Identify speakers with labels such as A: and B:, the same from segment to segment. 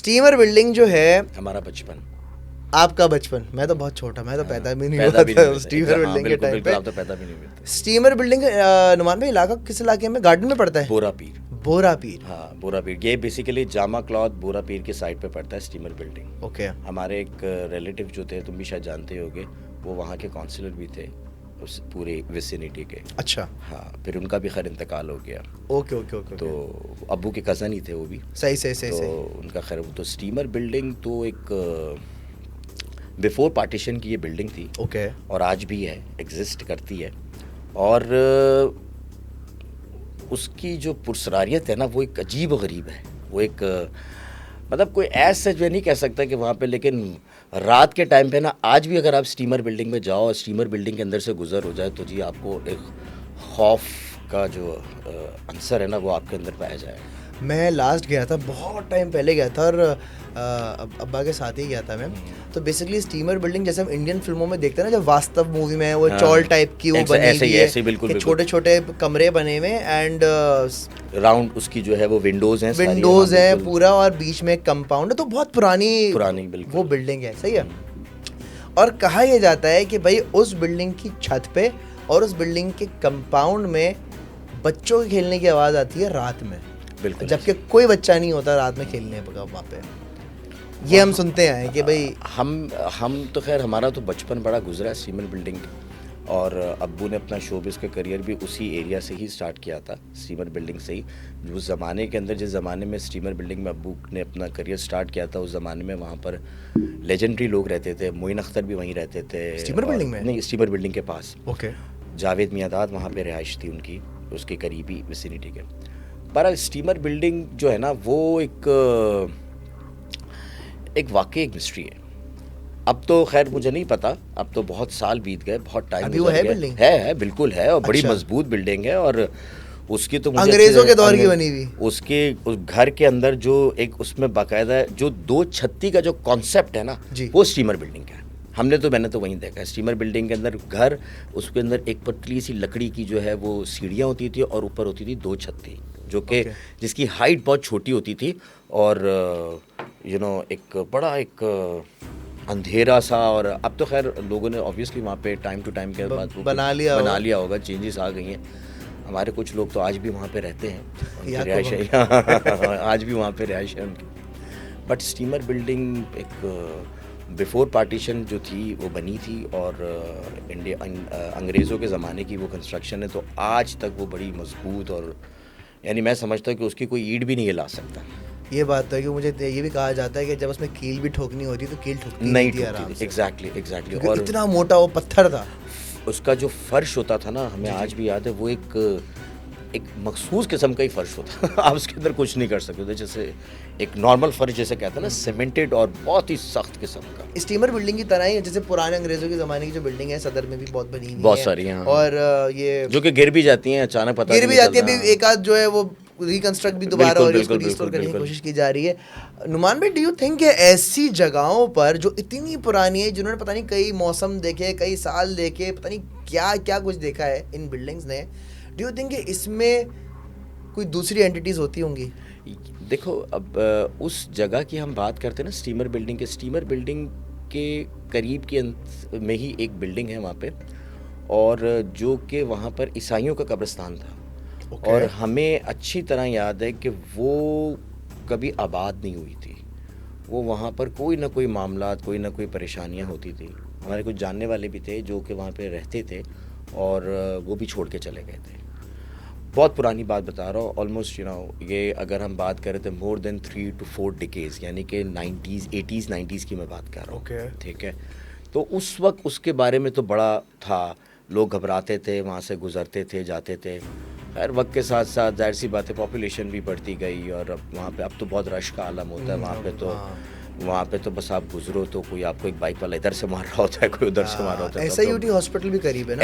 A: Steamer building जो है
B: हमारा बचपन,
A: आपका बचपन, मैं तो बहुत छोटा, मैं तो पैदा भी नहीं
B: पैदा
A: हुआ
B: भी नहीं
A: था
B: हुए थे।
A: स्टीमर बिल्डिंग के
B: बिल्कुल
A: टाइम
B: बिल्कुल,
A: पे।
B: आप तो पैदा भी नहीं हुए थे।
A: स्टीमर बिल्डिंग नुमान भाई इलाका किस इलाके में, गार्डन में पड़ता है?
B: बोरा पीर,
A: बोरा पीर।
B: हाँ बोरा पीर, ये बेसिकली जामा क्लॉथ बोरा पीर के साइड पे पड़ता है स्टीमर बिल्डिंग।
A: ओके।
B: हमारे एक रिलेटिव जो थे, तुम भी शायद जानते होगे, वो वहाँ के काउंसिलर भी थे उस पूरे विसिनिटी के।
A: अच्छा।
B: हाँ, फिर उनका भी खैर इंतकाल हो गया।
A: Okay okay okay.
B: तो अब्बू के कज़न ही थे वो भी।
A: सही सही सही
B: तो
A: सही।
B: उनका खैर, तो स्टीमर बिल्डिंग तो एक बिफोर पार्टीशन की ये बिल्डिंग थी।
A: ओके।
B: और आज भी है, एग्जिस्ट करती है। और उसकी जो पुरसरारियत है ना, वो एक अजीब व गरीब है। वो एक मतलब कोई ऐसा जो नहीं कह सकता कि वहाँ पे, लेकिन रात के टाइम पे ना, आज भी अगर आप स्टीमर बिल्डिंग में जाओ और स्टीमर बिल्डिंग के अंदर से गुजर हो जाए, तो जी आपको एक खौफ का जो अंसर है ना, वो आपके अंदर पाया जाए।
A: मैं लास्ट गया था, बहुत टाइम पहले गया था, और अब्बा के साथ ही गया था मैं। तो बेसिकली स्टीमर बिल्डिंग जैसे हम इंडियन फिल्मों में देखते हैं ना, जब वास्तव मूवी में वो चौल टाइप की वो बनी हुई है,
B: बिल्कुल
A: छोटे छोटे कमरे बने हुए एंड
B: राउंड उसकी जो है वो विंडोज हैं,
A: विंडोज हैं पूरा, और बीच में कंपाउंड है। तो बहुत पुरानी
B: बिल्कुल
A: वो बिल्डिंग है, सही है। और कहा यह जाता है कि भाई उस बिल्डिंग की छत पे और उस बिल्डिंग के कंपाउंड में बच्चों के खेलने की आवाज़ आती है रात में,
B: बिल्कुल,
A: जबकि कोई बच्चा नहीं होता रात में खेलने का वहाँ पे। ये हम सुनते हैं कि भाई
B: हम तो खैर, हमारा तो बचपन बड़ा गुजरा है स्टीमर बिल्डिंग, और अब्बू ने अपना शोबिज़ का करियर भी उसी एरिया से ही स्टार्ट किया था, स्टीमर बिल्डिंग से ही। उस ज़माने के अंदर, जिस ज़माने में स्टीमर बिल्डिंग में अब्बू ने अपना करियर स्टार्ट किया था, उस ज़माने में वहाँ पर लेजेंडरी लोग रहते थे। मोइन अख्तर भी वहीं रहते थे
A: स्टीमर बिल्डिंग में?
B: नहीं, स्टीमर बिल्डिंग के पास।
A: ओके।
B: जावेद मियादाद वहाँ पे रिहाइश थी उनकी, उसके करीबी विसिनिटी के। पर स्टीमर बिल्डिंग जो है ना, वो एक वाकई एक मिस्ट्री है। अब तो खैर मुझे नहीं पता, अब तो बहुत साल बीत गए, बहुत टाइम
A: अभी वो है बिल्डिंग?
B: है बिल्कुल है, और बड़ी
A: अच्छा।
B: मजबूत बिल्डिंग है। और उसकी तो मुझे
A: अंग्रेजों के दौर की बनी हुई,
B: उसके उस घर के अंदर जो एक उसमें बाकायदा जो 2 छत्ती का जो कॉन्सेप्ट है ना, वो स्टीमर बिल्डिंग का है। मैंने तो वहीं देखा है, स्टीमर बिल्डिंग के अंदर घर, उसके अंदर एक पतली सी लकड़ी की जो है वो सीढ़ियाँ होती थी, और ऊपर होती थी 2 छत्ती, जो कि जिसकी हाइट बहुत छोटी होती थी, और एक बड़ा एक अंधेरा सा। और अब तो खैर लोगों ने ऑब्वियसली वहाँ पे टाइम टू टाइम के बाद बना लिया होगा, चेंजेस आ गई हैं। हमारे कुछ लोग तो आज भी वहाँ पे रहते हैं, उनकी रिहाइश है आज भी वहाँ पे रिहाइश है उनकी। बट स्टीमर बिल्डिंग एक बिफोर पार्टीशन जो थी वो बनी थी, और अंग्रेज़ों के ज़माने की वो कंस्ट्रक्शन है, तो आज तक वो बड़ी मजबूत, और यानी मैं समझता हूँ कि उसकी कोई ईंट भी नहीं हिला सकता।
A: ये बात है कि मुझे ये भी कहा जाता है कि जब उसमें कील भी ठोकनी होती है तो कील ठोकती
B: नहीं
A: थी आराम से।
B: एग्जैक्टली।
A: और इतना मोटा वो पत्थर था,
B: उसका जो फर्श होता था ना, हमें आज भी याद है, वो एक मखसूस किस्म का ही फर्श होता आप उसके अंदर कुछ नहीं कर सकते थे, जैसे एक नॉर्मल फर्श जैसे कहते हैं ना, सीमेंटेड और बहुत ही सख्त किस्म का।
A: स्टीमर बिल्डिंग की तरह ही जैसे पुराने अंग्रेजों के ज़माने की जो बिल्डिंग है, सदर में भी बहुत बनी हुई
B: बहुत सारी हैं,
A: और ये
B: जो कि गिर भी जाती हैं अचानक, पता
A: गिर भी जाती है, एक आध जो है वो रिकंस्ट्रक्ट भी दोबारा और इसको रिस्टोर करने की कोशिश की जा रही है। नुमान भाई, डू यू थिंक ऐसी जगहों पर जो इतनी पुरानी है, जिन्होंने पता नहीं कई मौसम देखे, कई साल देखे, पता नहीं क्या क्या कुछ देखा है इन बिल्डिंग्स ने, डू यू थिंक इसमें कोई दूसरी एंटिटीज़ होती होंगी?
B: देखो, अब उस जगह की हम बात करते हैं ना, स्टीमर बिल्डिंग के करीब के में ही एक बिल्डिंग है वहाँ पे, और जो कि वहाँ पर ईसाइयों का कब्रिस्तान था। और हमें अच्छी तरह याद है कि वो कभी आबाद नहीं हुई थी, वो वहाँ पर कोई ना कोई मामलात, कोई ना कोई परेशानियाँ होती थी। हमारे कुछ जानने वाले भी थे जो कि वहाँ पे रहते थे, और वो भी छोड़ के चले गए थे। बहुत पुरानी बात बता रहा हूँ, ऑलमोस्ट ये अगर हम बात करें तो मोर देन 3 to 4 डिकेज़, यानी कि 80s 90s की मैं बात कर रहा हूँ। ठीक है, तो उस वक्त उसके बारे में तो बड़ा था, लोग घबराते थे, वहाँ से गुजरते थे, जाते थे। खैर वक्त के साथ साथ जाहिर सी बात है, पॉपुलेशन भी बढ़ती गई, और अब वहाँ पे अब तो बहुत रश का आलम होता है वहाँ पे तो बस आप गुजरो तो कोई आपको एक बाइक वाला इधर से मार रहा होता है, कोई उधर से मार रहा होता है।
A: SIUT हॉस्पिटल भी करीब है ना?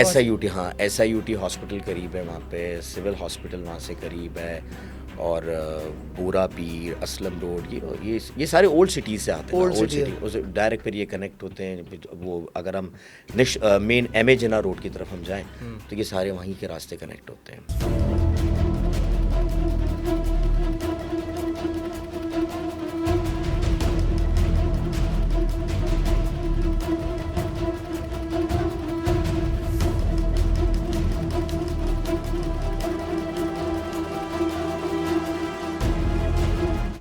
B: SIUT हॉस्पिटल करीब है वहाँ पे, सिविल हॉस्पिटल वहाँ से करीब है, और बोरा पीर, असलम रोड, ये सारे ओल्ड सिटीज़ से आते हैं, ओल्ड सिटी डायरेक्ट फिर ये कनेक्ट होते हैं। वो अगर हम मेन MA जिन्ना रोड की तरफ हम जाएँ तो ये सारे वहीं के रास्ते कनेक्ट होते हैं।